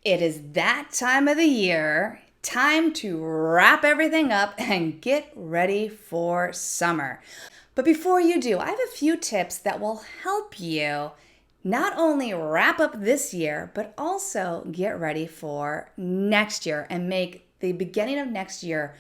It is that time of the year, time to wrap everything up and get ready for summer. But before you do, I have a few tips that will help you not only wrap up this year, but also get ready for next year and make the beginning of next year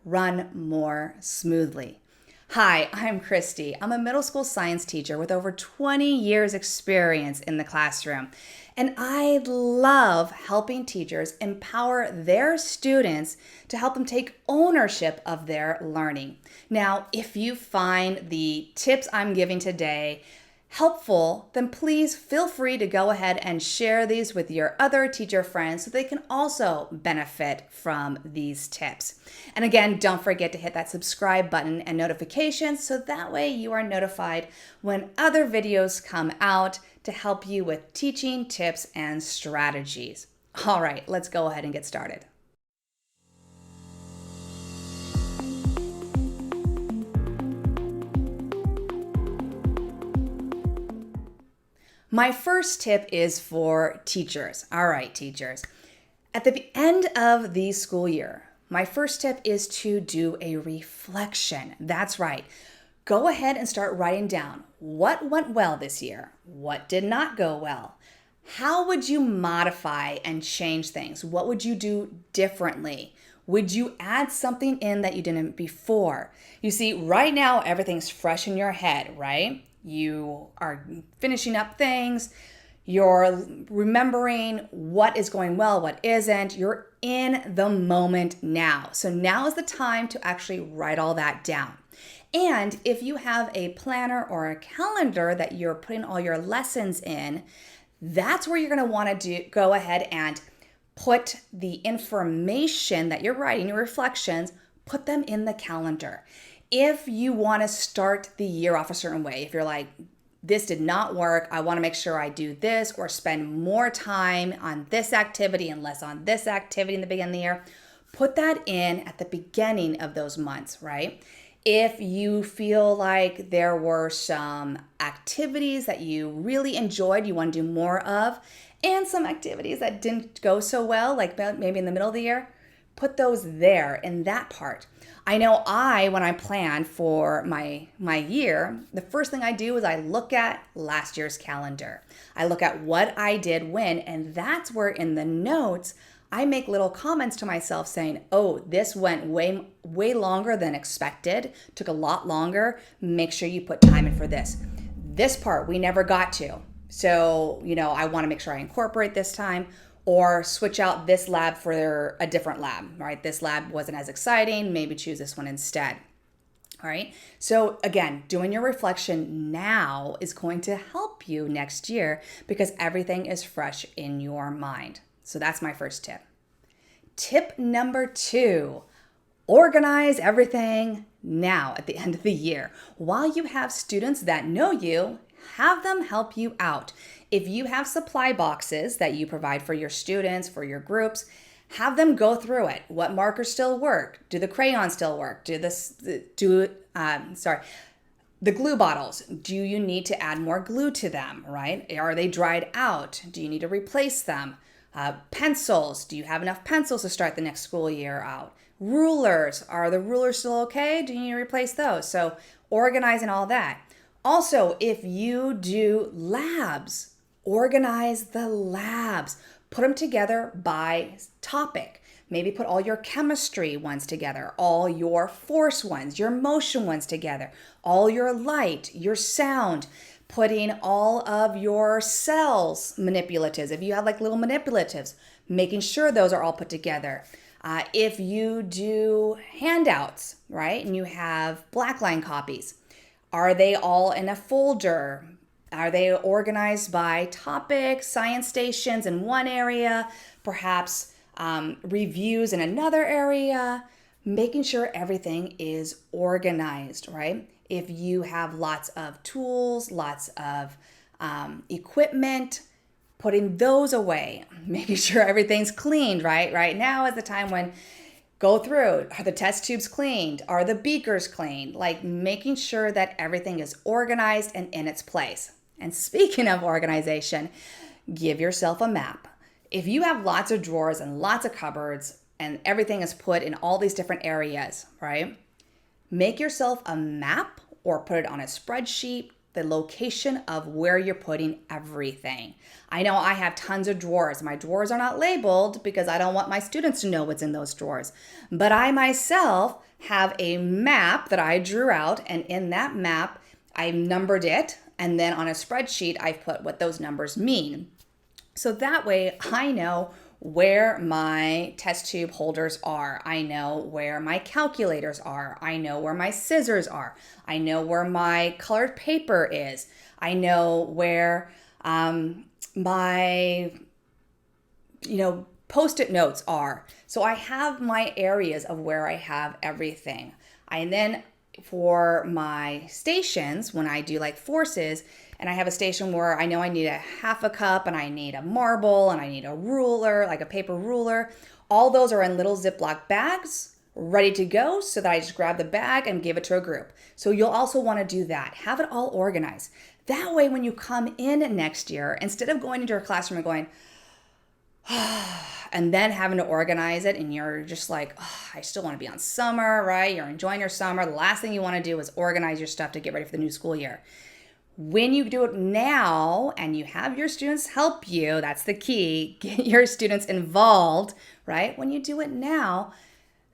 run more smoothly. Hi, I'm Christy. I'm a middle school science teacher with over 20 years experience in the classroom. And I love helping teachers empower their students to help them take ownership of their learning. Now, if you find the tips I'm giving today helpful, then please feel free to go ahead and share these with your other teacher friends so they can also benefit from these tips. And again, don't forget to hit that subscribe button and notifications so that way you are notified when other videos come out to help you with teaching tips and strategies. All right, let's go ahead and get started. My first tip is for teachers. All right, teachers. At the end of the school year, my first tip is to do a reflection. That's right. Go ahead and start writing down what went well this year, what did not go well. How would you modify and change things? What would you do differently? Would you add something in that you didn't before? You see, right now, everything's fresh in your head, right? You are finishing up things. You're remembering what is going well, what isn't. You're in the moment now. So now is the time to actually write all that down. And if you have a planner or a calendar that you're putting all your lessons in, that's where you're going to want to go ahead and put the information that you're writing, your reflections, put them in the calendar. If you want to start the year off a certain way, if you're like, this did not work, I want to make sure I do this or spend more time on this activity and less on this activity in the beginning of the year, put that in at the beginning of those months, right? If you feel like there were some activities that you really enjoyed, you want to do more of, and some activities that didn't go so well, like maybe in the middle of the year, put those there in that part. I know when I plan for my year, the first thing I do is I look at last year's calendar. I look at what I did when, and that's where in the notes, I make little comments to myself saying, oh, this went way longer than expected, took a lot longer. Make sure you put time in for this. This part we never got to. So, I want to make sure I incorporate this time or switch out this lab for a different lab, right? This lab wasn't as exciting, maybe choose this one instead. All right. So again, doing your reflection now is going to help you next year because everything is fresh in your mind. So that's my first tip. Tip number 2, organize everything now at the end of the year. While you have students that know you, have them help you out. If you have supply boxes that you provide for your students, for your groups, have them go through it. What markers still work? Do the crayons still work? The glue bottles, do you need to add more glue to them, right? Are they dried out? Do you need to replace them? Pencils, do you have enough pencils to start the next school year out? Rulers, are the rulers still okay? Do you need to replace those? So organizing all that. Also, if you do labs, organize the labs. Put them together by topic. Maybe put all your chemistry ones together, all your force ones, your motion ones together, all your light, your sound, putting all of your cells manipulatives. If you have like little manipulatives, making sure those are all put together. If you do handouts, right, and you have blackline copies, are they all in a folder? Are they organized by topic, science stations in one area, perhaps reviews in another area? Making sure everything is organized, right? If you have lots of tools, lots of equipment, putting those away, making sure everything's cleaned, right? Right now is the time when go through, are the test tubes cleaned? Are the beakers cleaned? Like making sure that everything is organized and in its place. And speaking of organization, give yourself a map. If you have lots of drawers and lots of cupboards and everything is put in all these different areas, right? Make yourself a map or put it on a spreadsheet, the location of where you're putting everything. I know I have tons of drawers. My drawers are not labeled because I don't want my students to know what's in those drawers. But I myself have a map that I drew out, and in that map, I numbered it, and then on a spreadsheet, I've put what those numbers mean. So that way I know where my test tube holders are. I know where my calculators are. I know where my scissors are. I know where my colored paper is. I know where my Post-it notes are. So I have my areas of where I have everything. And then for my stations, when I do like forces, and I have a station where I know I need a half a cup and I need a marble and I need a ruler, like a paper ruler. All those are in little Ziploc bags ready to go so that I just grab the bag and give it to a group. So you'll also want to do that. Have it all organized. That way, when you come in next year, instead of going into your classroom and going, and then having to organize it and you're just like, oh, I still want to be on summer, right? You're enjoying your summer. The last thing you want to do is organize your stuff to get ready for the new school year. When you do it now and you have your students help you, that's the key, get your students involved, right? When you do it now,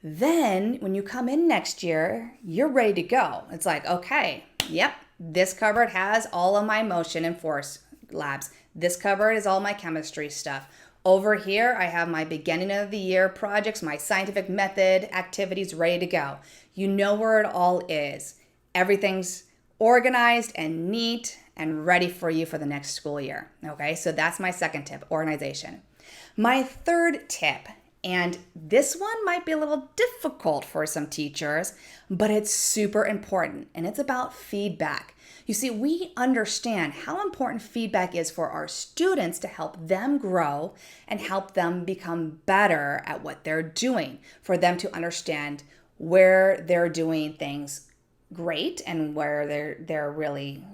then when you come in next year, you're ready to go. It's like, okay, yep, this cupboard has all of my motion and force labs. This cupboard is all my chemistry stuff. Over here, I have my beginning of the year projects, my scientific method activities ready to go. You know where it all is. Everything's organized and neat and ready for you for the next school year. Okay, so that's my second tip, organization. My third tip, and this one might be a little difficult for some teachers, but it's super important, and it's about feedback. You see, we understand how important feedback is for our students to help them grow and help them become better at what they're doing, for them to understand where they're doing things great and where they're really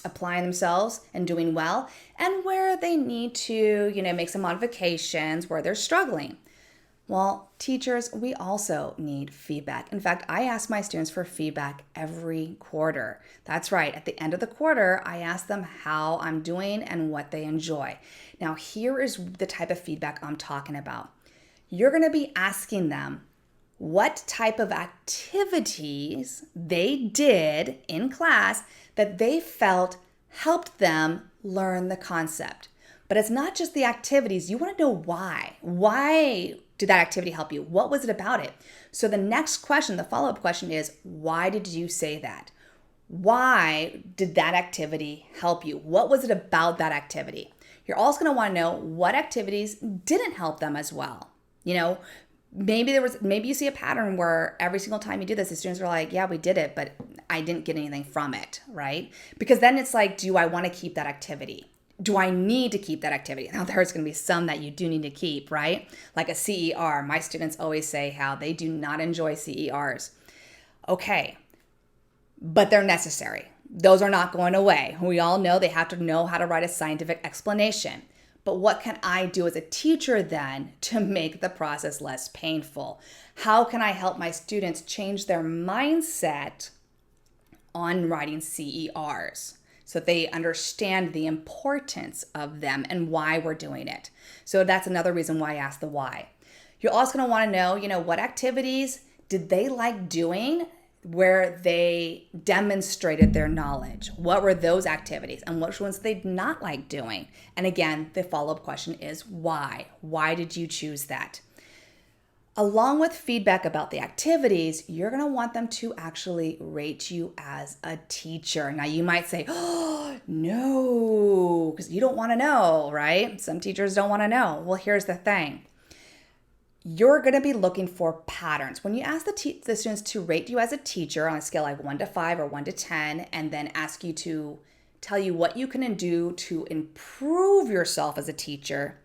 applying themselves and doing well, and where they need to, make some modifications where they're struggling. Well, teachers, we also need feedback. In fact, I ask my students for feedback every quarter. That's right. At the end of the quarter, I ask them how I'm doing and what they enjoy. Now, here is the type of feedback I'm talking about. You're going to be asking them what type of activities they did in class that they felt helped them learn the concept. But it's not just the activities. You want to know why. Why did that activity help you? What was it about it? So the next question, the follow-up question is, why did you say that? Why did that activity help you? What was it about that activity? You're also going to want to know what activities didn't help them as well. Maybe you see a pattern where every single time you do this, the students are like, yeah, we did it, but I didn't get anything from it, right? Because then it's like, do I want to keep that activity? Do I need to keep that activity? Now, there's going to be some that you do need to keep, right? Like a CER. My students always say how they do not enjoy CERs. Okay, but they're necessary. Those are not going away. We all know they have to know how to write a scientific explanation. But what can I do as a teacher then to make the process less painful? How can I help my students change their mindset on writing CERs so that they understand the importance of them and why we're doing it? So that's another reason why I asked the why. You're also going to want to know, what activities did they like doing where they demonstrated their knowledge? What were those activities and which ones they did not like doing? And again, the follow-up question is why? Why did you choose that? Along with feedback about the activities, you're going to want them to actually rate you as a teacher. Now you might say, oh, no, because you don't want to know, right? Some teachers don't want to know. Well, here's the thing. You're going to be looking for patterns. When you ask the students to rate you as a teacher on a scale like 1 to 5 or 1 to 10, and then ask you to tell you what you can do to improve yourself as a teacher,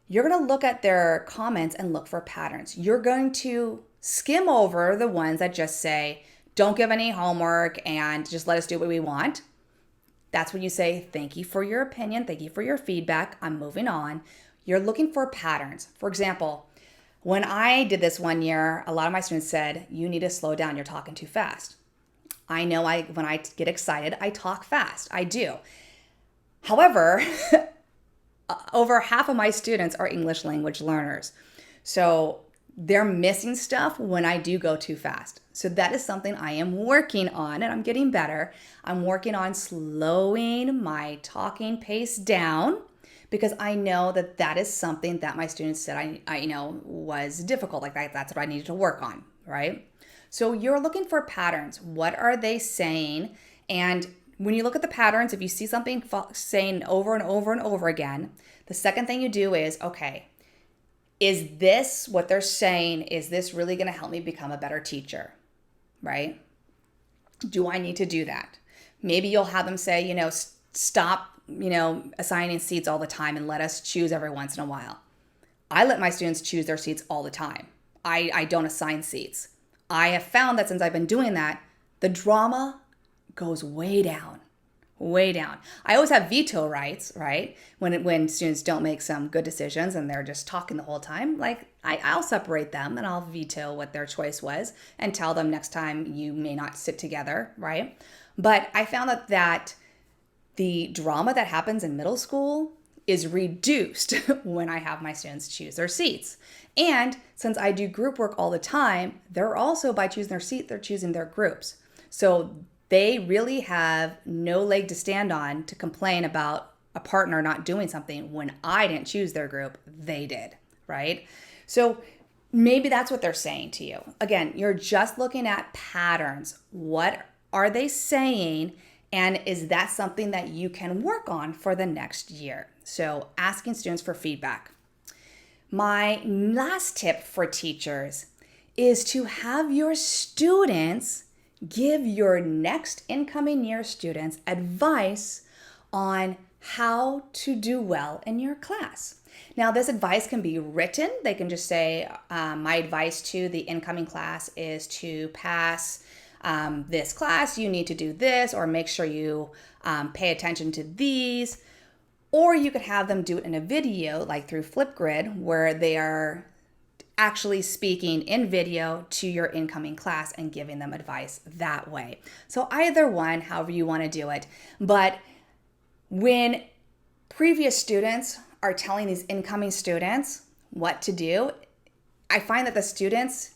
you're going to look at their comments and look for patterns. You're going to skim over the ones that just say, don't give any homework and just let us do what we want. That's when you say, thank you for your opinion. Thank you for your feedback. I'm moving on. You're looking for patterns. For example, when I did this one year, a lot of my students said, you need to slow down, you're talking too fast. I know when I get excited, I talk fast. I do. However, over half of my students are English language learners. So they're missing stuff when I do go too fast. So that is something I am working on, and I'm getting better. I'm working on slowing my talking pace down because I know that that is something that my students said I know was difficult. Like that's what I needed to work on, right? So you're looking for patterns. What are they saying? And when you look at the patterns, if you see something saying over and over and over again, the second thing you do is, okay, is this what they're saying? Is this really going to help me become a better teacher, right? Do I need to do that? Maybe you'll have them say, stop, assigning seats all the time and let us choose every once in a while. I let my students choose their seats all the time. I don't assign seats. I have found that since I've been doing that, the drama goes way down, way down. I always have veto rights, right? When students don't make some good decisions and they're just talking the whole time, like I'll separate them and I'll veto what their choice was and tell them next time you may not sit together, right? But I found that the drama that happens in middle school is reduced when I have my students choose their seats. And since I do group work all the time, they're also, by choosing their seat, they're choosing their groups. So they really have no leg to stand on to complain about a partner not doing something when I didn't choose their group, they did, right? So maybe that's what they're saying to you. Again, you're just looking at patterns. What are they saying? And is that something that you can work on for the next year? So asking students for feedback. My last tip for teachers is to have your students give your next incoming year students advice on how to do well in your class. Now, this advice can be written. They can just say, my advice to the incoming class is to pass this class. You need to do this, or make sure you pay attention to these. Or you could have them do it in a video, like through Flipgrid, where they are actually speaking in video to your incoming class and giving them advice that way. So either one, however you want to do it. But when previous students are telling these incoming students what to do, I find that the students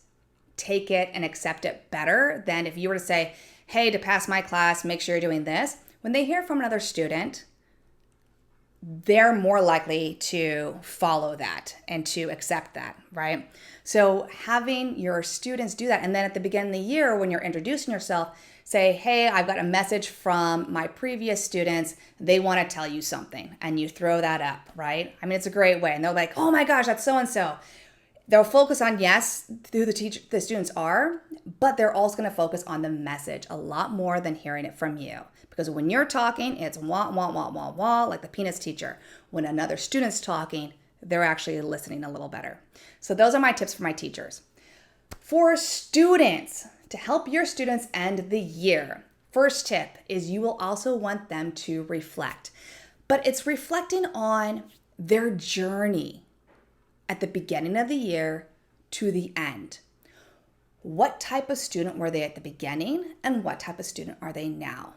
take it and accept it better than if you were to say, hey, to pass my class, make sure you're doing this. When they hear from another student, they're more likely to follow that and to accept that, right? So having your students do that, and then at the beginning of the year, when you're introducing yourself, say, hey, I've got a message from my previous students. They want to tell you something, and you throw that up, right? I mean, it's a great way. And they're like, oh my gosh, that's so-and-so. They'll focus on, yes, who the students are, but they're also going to focus on the message a lot more than hearing it from you. Because when you're talking, it's wah, wah, wah, wah, wah, like the Peanuts teacher. When another student's talking, they're actually listening a little better. So those are my tips for my teachers. For students, to help your students end the year, first tip is you will also want them to reflect. But it's reflecting on their journey at the beginning of the year to the end. What type of student were they at the beginning, and what type of student are they now?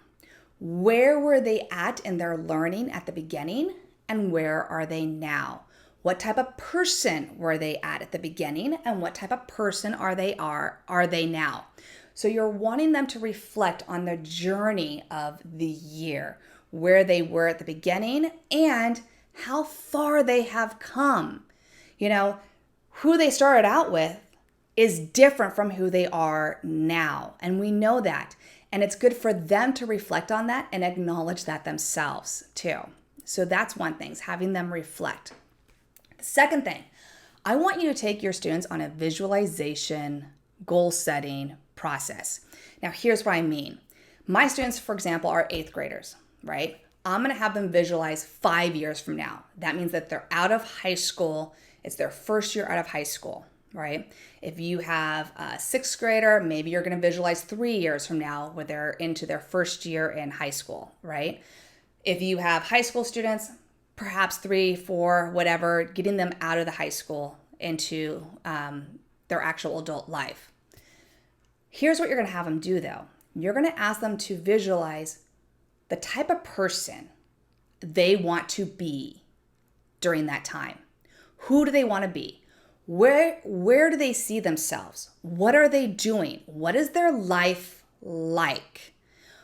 Where were they at in their learning at the beginning, and where are they now? What type of person were they at the beginning, and what type of person are they now? So you're wanting them to reflect on the journey of the year, where they were at the beginning and how far they have come. Who they started out with is different from who they are now. And we know that. And it's good for them to reflect on that and acknowledge that themselves too. So that's one thing, is having them reflect. The second thing, I want you to take your students on a visualization, goal setting process. Now, here's what I mean. My students, for example, are 8th graders, right? I'm going to have them visualize 5 years from now. That means that they're out of high school. It's their first year out of high school, right? If you have a 6th grader, maybe you're going to visualize 3 years from now where they're into their first year in high school, right? If you have high school students, perhaps 3, 4, whatever, getting them out of the high school into their actual adult life. Here's what you're going to have them do though. You're going to ask them to visualize the type of person they want to be during that time. Who do they want to be? Where do they see themselves? What are they doing? What is their life like?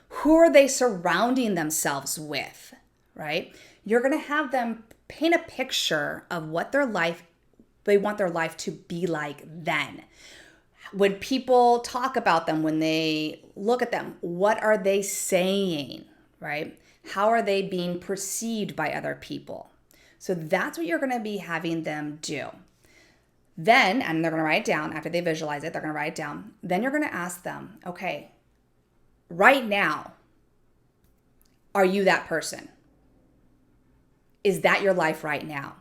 Who are they surrounding themselves with, right? You're going to have them paint a picture of what they want their life to be like then. When people talk about them, when they look at them, what are they saying, right? How are they being perceived by other people? So that's what you're going to be having them do. Then, and they're going to write it down after they visualize it, they're going to write it down. Then you're going to ask them, okay, right now, are you that person? Is that your life right now?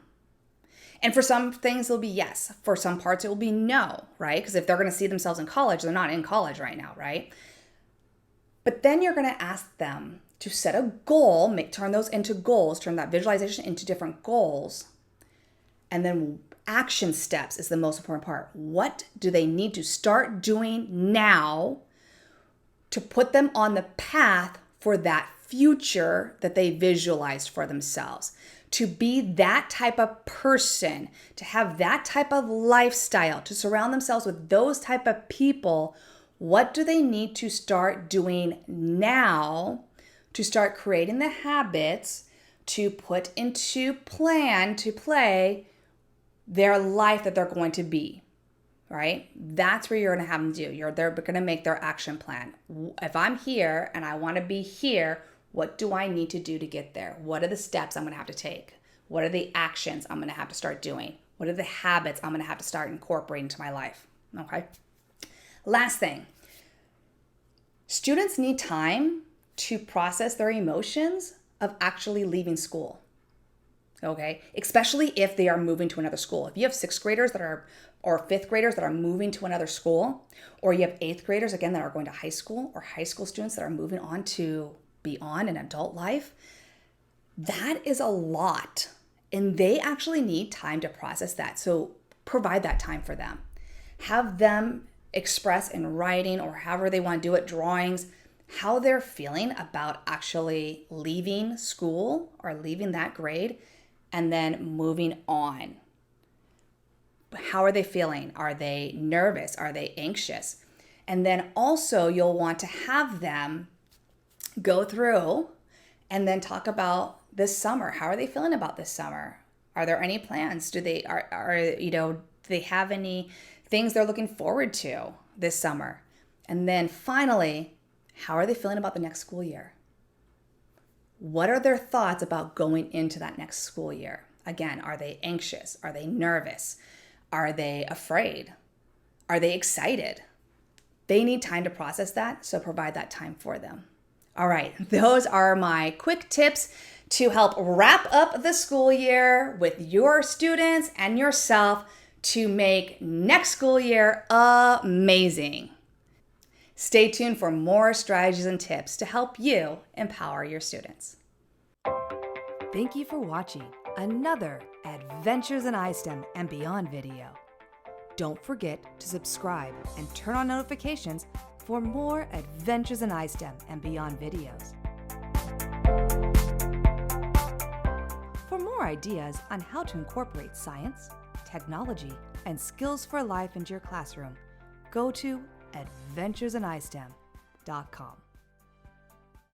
And for some things, it'll be yes. For some parts, it will be no, right? Because if they're going to see themselves in college, they're not in college right now, right? But then you're going to ask them to set a goal, turn those into goals, turn that visualization into different goals. And then action steps is the most important part. What do they need to start doing now to put them on the path for that future that they visualized for themselves? To be that type of person, to have that type of lifestyle, to surround themselves with those type of people, what do they need to start doing now to start creating the habits to put into plan, to play their life that they're going to be, right? That's where you're going to have them do. They're going to make their action plan. If I'm here and I want to be here, what do I need to do to get there? What are the steps I'm going to have to take? What are the actions I'm going to have to start doing? What are the habits I'm going to have to start incorporating into my life? Okay. Last thing, students need time to process their emotions of actually leaving school. Okay. Especially if they are moving to another school. If you have 6th graders or 5th graders that are moving to another school, or you have 8th graders, again, that are going to high school, or high school students that are moving on to beyond an adult life, that is a lot. And they actually need time to process that. So provide that time for them. Have them express in writing or however they want to do it, drawings, how they're feeling about actually leaving school or leaving that grade and then moving on. How are they feeling? Are they nervous? Are they anxious? And then also you'll want to have them go through and then talk about this summer. How are they feeling about this summer? Are there any plans? Do they have any things they're looking forward to this summer? And then finally, how are they feeling about the next school year? What are their thoughts about going into that next school year? Again, are they anxious? Are they nervous? Are they afraid? Are they excited? They need time to process that, so provide that time for them. All right, those are my quick tips to help wrap up the school year with your students and yourself to make next school year amazing. Stay tuned for more strategies and tips to help you empower your students. Thank you for watching another Adventures in ISTEM and Beyond video. Don't forget to subscribe and turn on notifications for more Adventures in ISTEM and Beyond videos. For more ideas on how to incorporate science, technology, and skills for life into your classroom, go to adventuresinistem.com.